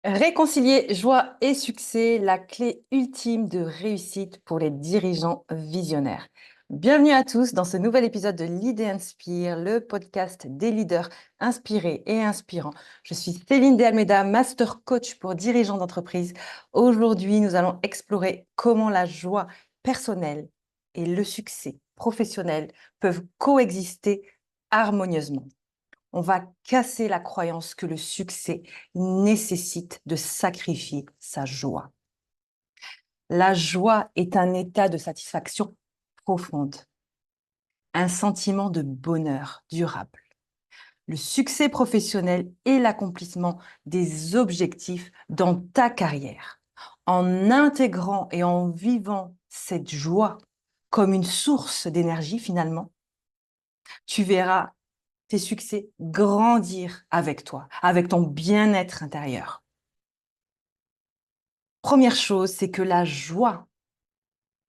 Réconcilier joie et succès, la clé ultime de réussite pour les dirigeants visionnaires. Bienvenue à tous dans ce nouvel épisode de Lead et Inspire, le podcast des leaders inspirés et inspirants. Je suis Céline de Almeida, master coach pour dirigeants d'entreprise. Aujourd'hui, nous allons explorer comment la joie personnelle et le succès professionnel peuvent coexister harmonieusement. On va casser la croyance que le succès nécessite de sacrifier sa joie. La joie est un état de satisfaction profonde, un sentiment de bonheur durable. Le succès professionnel est l'accomplissement des objectifs dans ta carrière. En intégrant et en vivant cette joie comme une source d'énergie finalement, tu verras tes succès grandir avec toi, avec ton bien-être intérieur. Première chose, c'est que la joie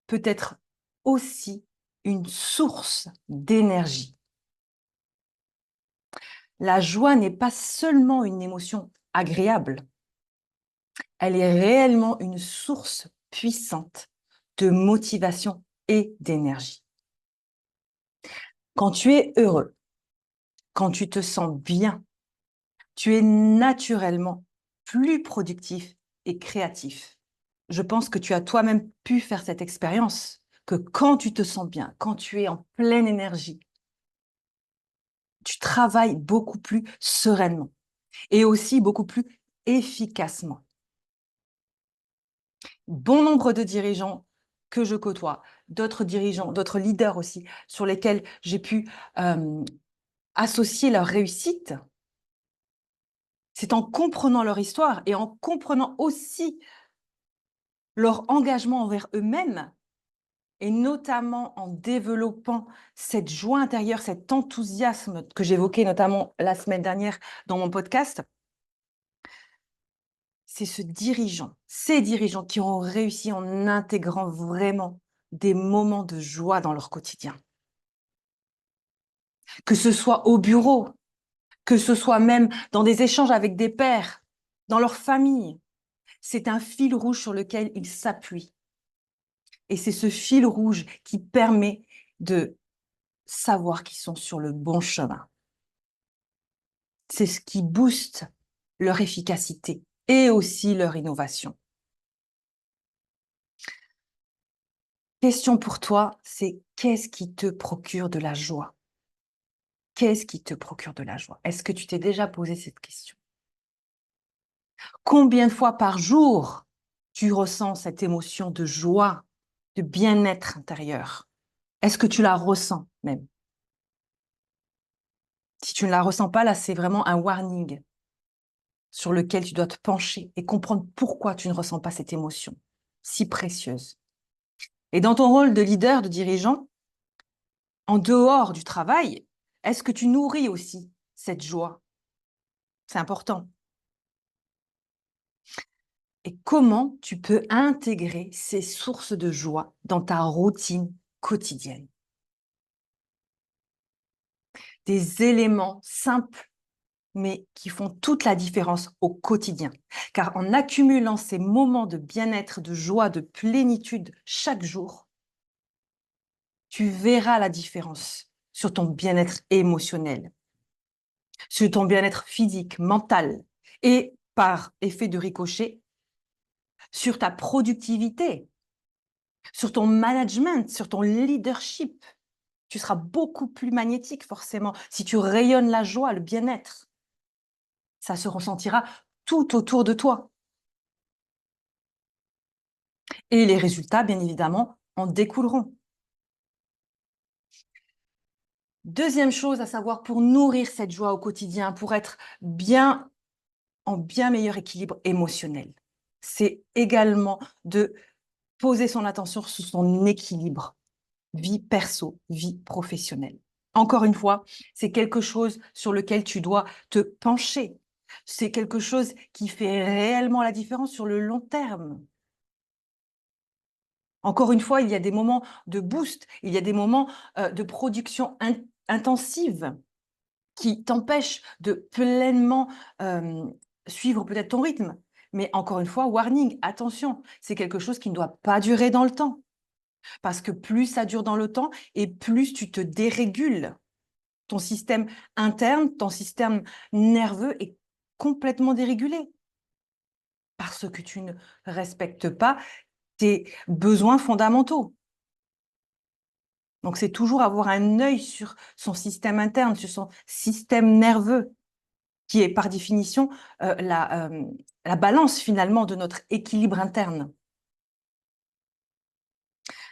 peut être aussi une source d'énergie. La joie n'est pas seulement une émotion agréable, elle est réellement une source puissante de motivation et d'énergie. Quand tu es heureux, quand tu te sens bien, tu es naturellement plus productif et créatif. Je pense que tu as toi-même pu faire cette expérience, que quand tu te sens bien, quand tu es en pleine énergie, tu travailles beaucoup plus sereinement et aussi beaucoup plus efficacement. Bon nombre de dirigeants que je côtoie, d'autres dirigeants, d'autres leaders aussi, sur lesquels j'ai pu associer leur réussite, c'est en comprenant leur histoire et en comprenant aussi leur engagement envers eux-mêmes et notamment en développant cette joie intérieure, cet enthousiasme que j'évoquais notamment la semaine dernière dans mon podcast. C'est ces dirigeants qui ont réussi en intégrant vraiment des moments de joie dans leur quotidien. Que ce soit au bureau, que ce soit même dans des échanges avec des pairs, dans leur famille, c'est un fil rouge sur lequel ils s'appuient. Et c'est ce fil rouge qui permet de savoir qu'ils sont sur le bon chemin. C'est ce qui booste leur efficacité et aussi leur innovation. Question pour toi, c'est qu'est-ce qui te procure de la joie? Qu'est-ce qui te procure de la joie? Est-ce que tu t'es déjà posé cette question? Combien de fois par jour tu ressens cette émotion de joie, de bien-être intérieur? Est-ce que tu la ressens même? Si tu ne la ressens pas, là, c'est vraiment un warning sur lequel tu dois te pencher et comprendre pourquoi tu ne ressens pas cette émotion si précieuse. Et dans ton rôle de leader, de dirigeant, en dehors du travail, est-ce que tu nourris aussi cette joie? C'est important. Et comment tu peux intégrer ces sources de joie dans ta routine quotidienne? Des éléments simples, mais qui font toute la différence au quotidien. Car en accumulant ces moments de bien-être, de joie, de plénitude chaque jour, tu verras la différence sur ton bien-être émotionnel, sur ton bien-être physique, mental et par effet de ricochet, sur ta productivité, sur ton management, sur ton leadership. Tu seras beaucoup plus magnétique forcément si tu rayonnes la joie, le bien-être. Ça se ressentira tout autour de toi. Et les résultats, bien évidemment, en découleront. Deuxième chose à savoir pour nourrir cette joie au quotidien, pour être bien en bien meilleur équilibre émotionnel, c'est également de poser son attention sur son équilibre, vie perso, vie professionnelle. Encore une fois, c'est quelque chose sur lequel tu dois te pencher. C'est quelque chose qui fait réellement la différence sur le long terme. Encore une fois, il y a des moments de boost, il y a des moments de production intensive qui t'empêchent de pleinement suivre peut-être ton rythme. Mais encore une fois, warning, attention, c'est quelque chose qui ne doit pas durer dans le temps. Parce que plus ça dure dans le temps et plus tu te dérégules. Ton système interne, ton système nerveux est complètement dérégulé parce que tu ne respectes pas tes besoins fondamentaux. Donc, c'est toujours avoir un œil sur son système interne, sur son système nerveux, qui est par définition la balance finalement de notre équilibre interne.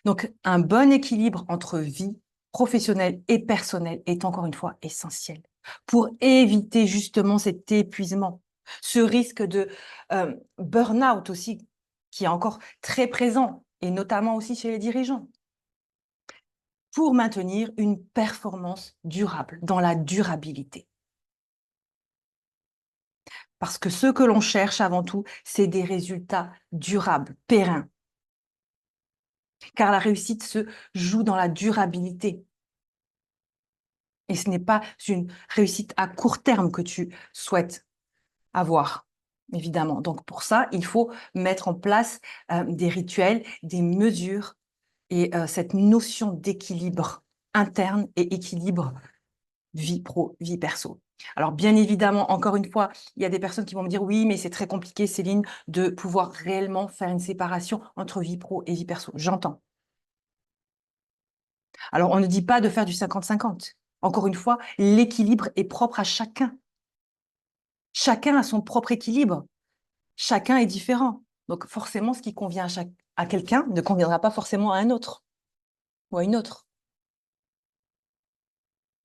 Donc, un bon équilibre entre vie professionnelle et personnelle est encore une fois essentiel pour éviter justement cet épuisement, ce risque de burn-out aussi, qui est encore très présent, et notamment aussi chez les dirigeants, pour maintenir une performance durable, dans la durabilité. Parce que ce que l'on cherche avant tout, c'est des résultats durables, pérennes. Car la réussite se joue dans la durabilité. Et ce n'est pas une réussite à court terme que tu souhaites avoir, évidemment. Donc pour ça, il faut mettre en place des rituels, des mesures et cette notion d'équilibre interne et équilibre vie pro, vie perso. Alors bien évidemment, encore une fois, il y a des personnes qui vont me dire: «Oui, mais c'est très compliqué Céline, de pouvoir réellement faire une séparation entre vie pro et vie perso». J'entends. Alors on ne dit pas de faire du 50-50. Encore une fois, l'équilibre est propre à chacun. Chacun a son propre équilibre. Chacun est différent. Donc forcément, ce qui convient à quelqu'un ne conviendra pas forcément à un autre ou à une autre.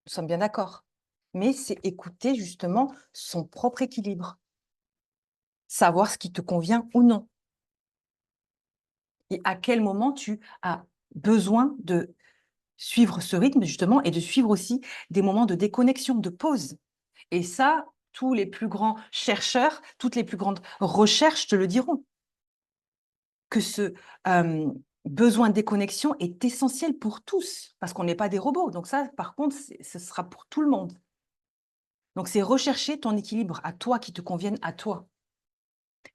Nous sommes bien d'accord. Mais c'est écouter justement son propre équilibre. Savoir ce qui te convient ou non. Et à quel moment tu as besoin de suivre ce rythme justement et de suivre aussi des moments de déconnexion, de pause. Et ça, tous les plus grands chercheurs, toutes les plus grandes recherches te le diront, que ce besoin de déconnexion est essentiel pour tous, parce qu'on n'est pas des robots. Donc ça, par contre, ce sera pour tout le monde. Donc c'est rechercher ton équilibre à toi, qui te convienne à toi,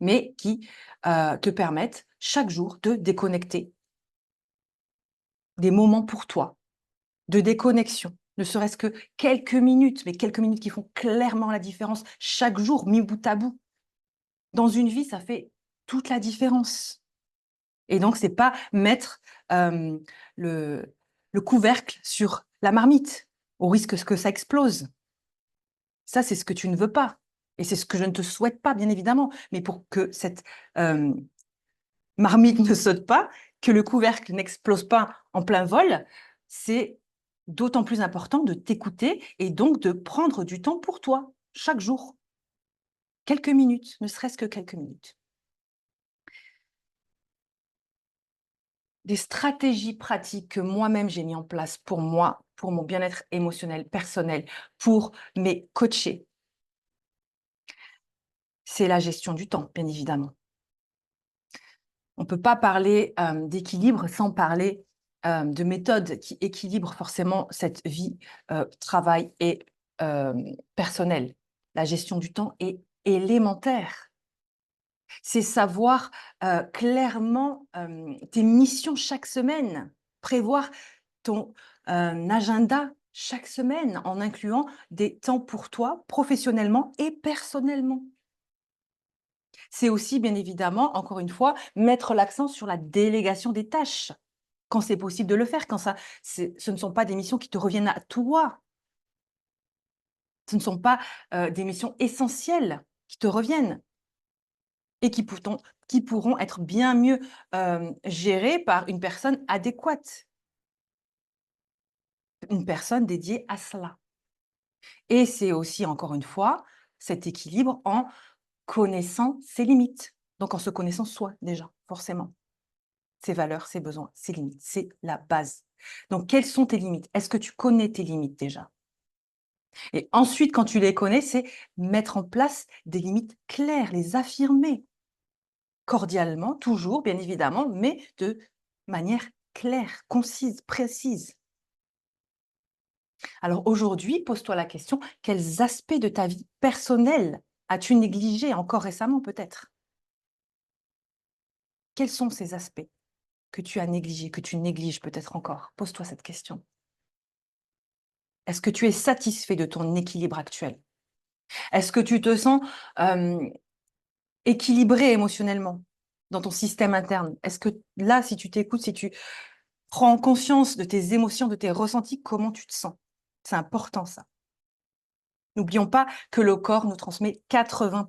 mais qui te permettent chaque jour de déconnecter, des moments pour toi, de déconnexion, ne serait-ce que quelques minutes, mais quelques minutes qui font clairement la différence chaque jour, mis bout à bout. Dans une vie, ça fait toute la différence. Et donc, c'est pas mettre le, le couvercle sur la marmite, au risque que ça explose. Ça, c'est ce que tu ne veux pas. Et c'est ce que je ne te souhaite pas, bien évidemment. Mais pour que cette marmite ne saute pas, que le couvercle n'explose pas en plein vol, c'est d'autant plus important de t'écouter et donc de prendre du temps pour toi, chaque jour. Quelques minutes, ne serait-ce que quelques minutes. Des stratégies pratiques que moi-même j'ai mis en place pour moi, pour mon bien-être émotionnel, personnel, pour mes coachés, c'est la gestion du temps, bien évidemment. On ne peut pas parler d'équilibre sans parler de méthodes qui équilibrent forcément cette vie, travail et personnelle. La gestion du temps est élémentaire. C'est savoir clairement tes missions chaque semaine, prévoir ton agenda chaque semaine en incluant des temps pour toi, professionnellement et personnellement. C'est aussi, bien évidemment, encore une fois, mettre l'accent sur la délégation des tâches, quand c'est possible de le faire, quand ce ne sont pas des missions qui te reviennent à toi. Ce ne sont pas des missions essentielles qui te reviennent et qui pourront être bien mieux gérées par une personne adéquate, une personne dédiée à cela. Et c'est aussi, encore une fois, cet équilibre en connaissant ses limites. Donc en se connaissant soi déjà, forcément. Ses valeurs, ses besoins, ses limites, c'est la base. Donc quelles sont tes limites? Est-ce que tu connais tes limites déjà? Et ensuite, quand tu les connais, c'est mettre en place des limites claires, les affirmer cordialement, toujours, bien évidemment, mais de manière claire, concise, précise. Alors aujourd'hui, pose-toi la question, quels aspects de ta vie personnelle as-tu négligés encore récemment peut-être? Quels sont ces aspects que tu as négligés, que tu négliges peut-être encore? Pose-toi cette question. Est-ce que tu es satisfait de ton équilibre actuel? Est-ce que tu te sens, hem, équilibré émotionnellement dans ton système interne? Est-ce que là, si tu t'écoutes, si tu prends conscience de tes émotions, de tes ressentis, comment tu te sens? C'est important ça. N'oublions pas que le corps nous transmet 80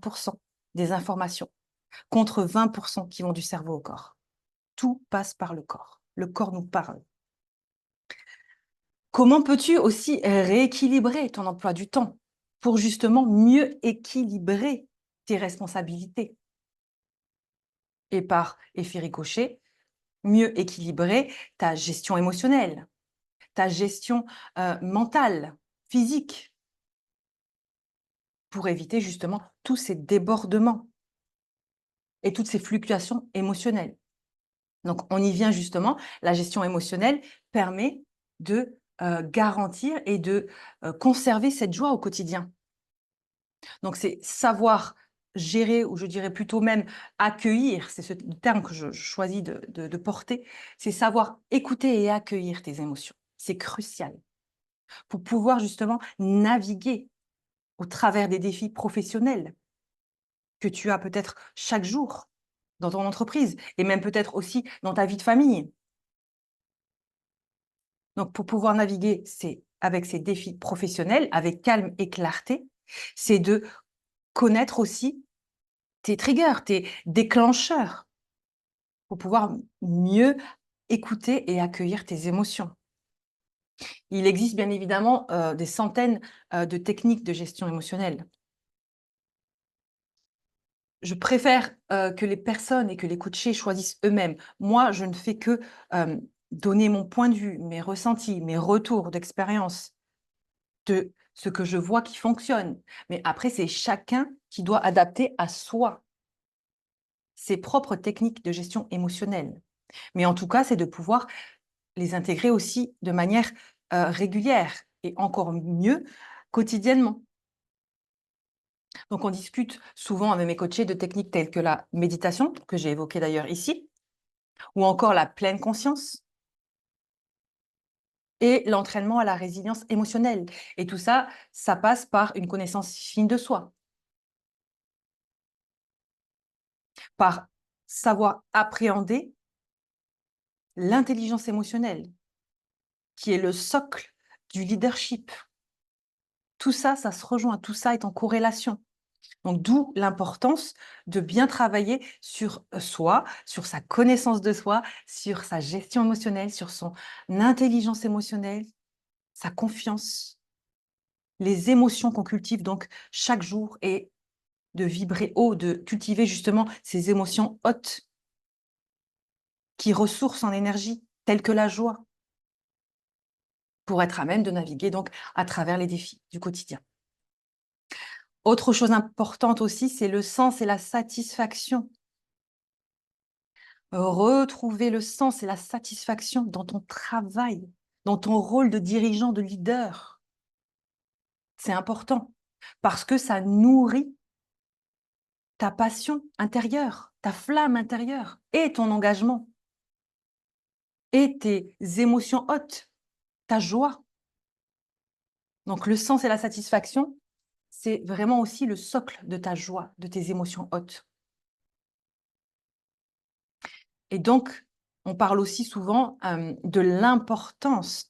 des informations, contre 20 qui vont du cerveau au corps. Tout passe par le corps. Le corps nous parle. Comment peux-tu aussi rééquilibrer ton emploi du temps pour justement mieux équilibrer tes responsabilités et par effet ricochet, mieux équilibrer ta gestion émotionnelle, ta gestion mentale, physique, pour éviter justement tous ces débordements et toutes ces fluctuations émotionnelles. Donc, on y vient justement, la gestion émotionnelle permet de garantir et de conserver cette joie au quotidien. Donc, c'est savoir gérer, ou je dirais plutôt même accueillir, c'est ce terme que je choisis de porter, c'est savoir écouter et accueillir tes émotions. C'est crucial pour pouvoir justement naviguer au travers des défis professionnels que tu as peut-être chaque jour dans ton entreprise et même peut-être aussi dans ta vie de famille. Donc, pour pouvoir naviguer avec ces défis professionnels, avec calme et clarté, c'est de connaître aussi tes triggers, tes déclencheurs, pour pouvoir mieux écouter et accueillir tes émotions. Il existe bien évidemment des centaines de techniques de gestion émotionnelle. Je préfère que les personnes et que les coachés choisissent eux-mêmes. Moi, je ne fais que donner mon point de vue, mes ressentis, mes retours d'expérience, de ce que je vois qui fonctionne. Mais après, c'est chacun qui doit adapter à soi ses propres techniques de gestion émotionnelle. Mais en tout cas, c'est de pouvoir les intégrer aussi de manière régulière et encore mieux quotidiennement. Donc, on discute souvent avec mes coachés de techniques telles que la méditation, que j'ai évoquée d'ailleurs ici, ou encore la pleine conscience et l'entraînement à la résilience émotionnelle. Et tout ça, ça passe par une connaissance fine de soi, par savoir appréhender l'intelligence émotionnelle, qui est le socle du leadership. Tout ça, ça se rejoint, tout ça est en corrélation. Donc, d'où l'importance de bien travailler sur soi, sur sa connaissance de soi, sur sa gestion émotionnelle, sur son intelligence émotionnelle, sa confiance, les émotions qu'on cultive donc chaque jour et de vibrer haut, de cultiver justement ces émotions hautes qui ressourcent en énergie, telles que la joie, pour être à même de naviguer donc à travers les défis du quotidien. Autre chose importante aussi, c'est le sens et la satisfaction. Retrouver le sens et la satisfaction dans ton travail, dans ton rôle de dirigeant, de leader. C'est important parce que ça nourrit ta passion intérieure, ta flamme intérieure et ton engagement et tes émotions hautes, ta joie. Donc le sens et la satisfaction, c'est vraiment aussi le socle de ta joie, de tes émotions hautes. Et donc, on parle aussi souvent de l'importance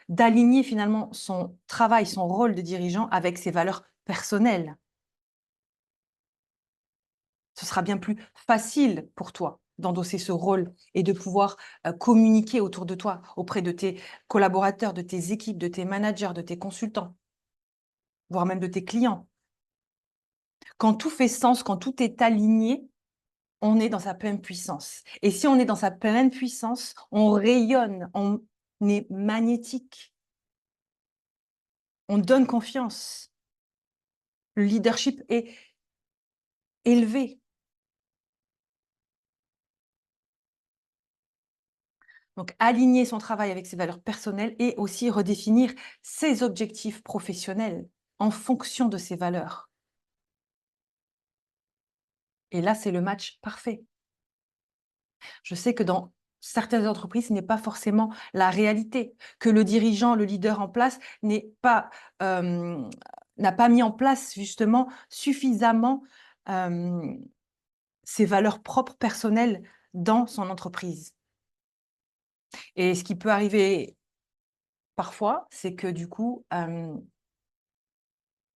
d'aligner finalement son travail, son rôle de dirigeant avec ses valeurs personnelles. Ce sera bien plus facile pour toi d'endosser ce rôle et de pouvoir communiquer autour de toi, auprès de tes collaborateurs, de tes équipes, de tes managers, de tes consultants, voire même de tes clients. Quand tout fait sens, quand tout est aligné, on est dans sa pleine puissance. Et si on est dans sa pleine puissance, on rayonne, on est magnétique, on donne confiance. Le leadership est élevé. Donc, aligner son travail avec ses valeurs personnelles et aussi redéfinir ses objectifs professionnels en fonction de ses valeurs. Et là, c'est le match parfait. Je sais que dans certaines entreprises, ce n'est pas forcément la réalité, que le dirigeant, le leader en place euh, n'a pas mis en place justement suffisamment euh, ses valeurs propres personnelles dans son entreprise. Et ce qui peut arriver parfois, c'est que du coup,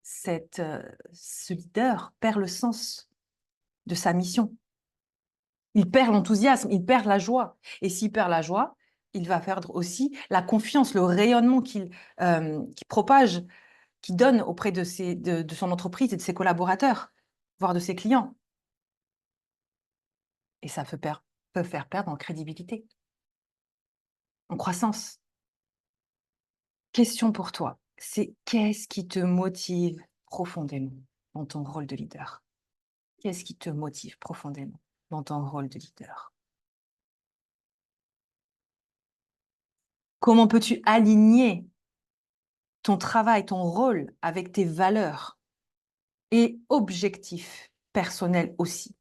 ce leader perd le sens de sa mission. Il perd l'enthousiasme, il perd la joie. Et s'il perd la joie, il va perdre aussi la confiance, le rayonnement qu'il propage, qu'il donne auprès de son entreprise et de ses collaborateurs, voire de ses clients. Et ça peut faire perdre en crédibilité, en croissance. Question pour toi, c'est qu'est-ce qui te motive profondément dans ton rôle de leader? Qu'est-ce qui te motive profondément dans ton rôle de leader? Comment peux-tu aligner ton travail, ton rôle avec tes valeurs et objectifs personnels aussi?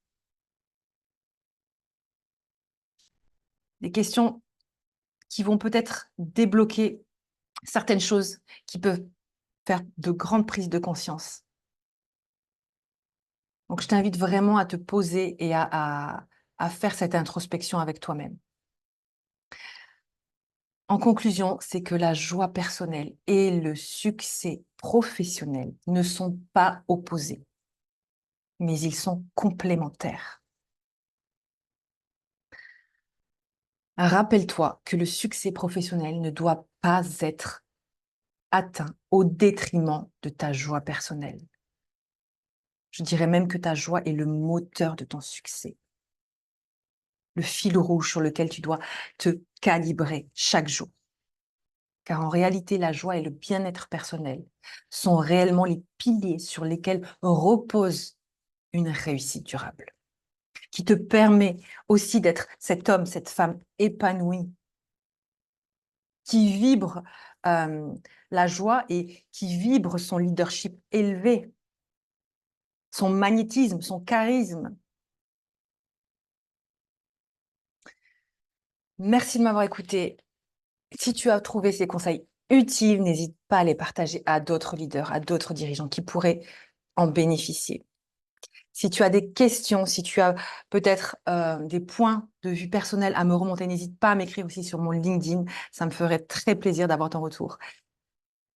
Des questions qui vont peut-être débloquer certaines choses qui peuvent faire de grandes prises de conscience. Donc, je t'invite vraiment à te poser et à faire cette introspection avec toi-même. En conclusion, c'est que la joie personnelle et le succès professionnel ne sont pas opposés, mais ils sont complémentaires. Rappelle-toi que le succès professionnel ne doit pas être atteint au détriment de ta joie personnelle. Je dirais même que ta joie est le moteur de ton succès, le fil rouge sur lequel tu dois te calibrer chaque jour. Car en réalité, la joie et le bien-être personnel sont réellement les piliers sur lesquels repose une réussite durable, qui te permet aussi d'être cet homme, cette femme épanouie, qui vibre la joie et qui vibre son leadership élevé, son magnétisme, son charisme. Merci de m'avoir écouté. Si tu as trouvé ces conseils utiles, n'hésite pas à les partager à d'autres leaders, à d'autres dirigeants qui pourraient en bénéficier. Si tu as des questions, si tu as peut-être des points de vue personnels à me remonter, n'hésite pas à m'écrire aussi sur mon LinkedIn. Ça me ferait très plaisir d'avoir ton retour.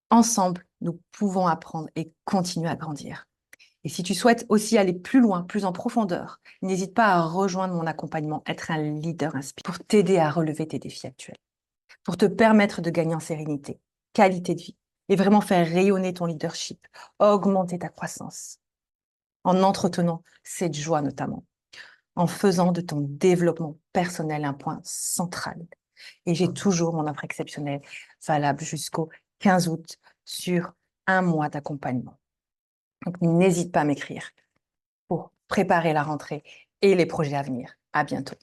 Ensemble, nous pouvons apprendre et continuer à grandir. Et si tu souhaites aussi aller plus loin, plus en profondeur, n'hésite pas à rejoindre mon accompagnement, être un leader inspirant pour t'aider à relever tes défis actuels, pour te permettre de gagner en sérénité, qualité de vie et vraiment faire rayonner ton leadership, augmenter ta croissance en entretenant cette joie notamment, en faisant de ton développement personnel un point central. Et j'ai toujours mon offre exceptionnelle valable jusqu'au 15 août sur un mois d'accompagnement. Donc, n'hésite pas à m'écrire pour préparer la rentrée et les projets à venir. À bientôt.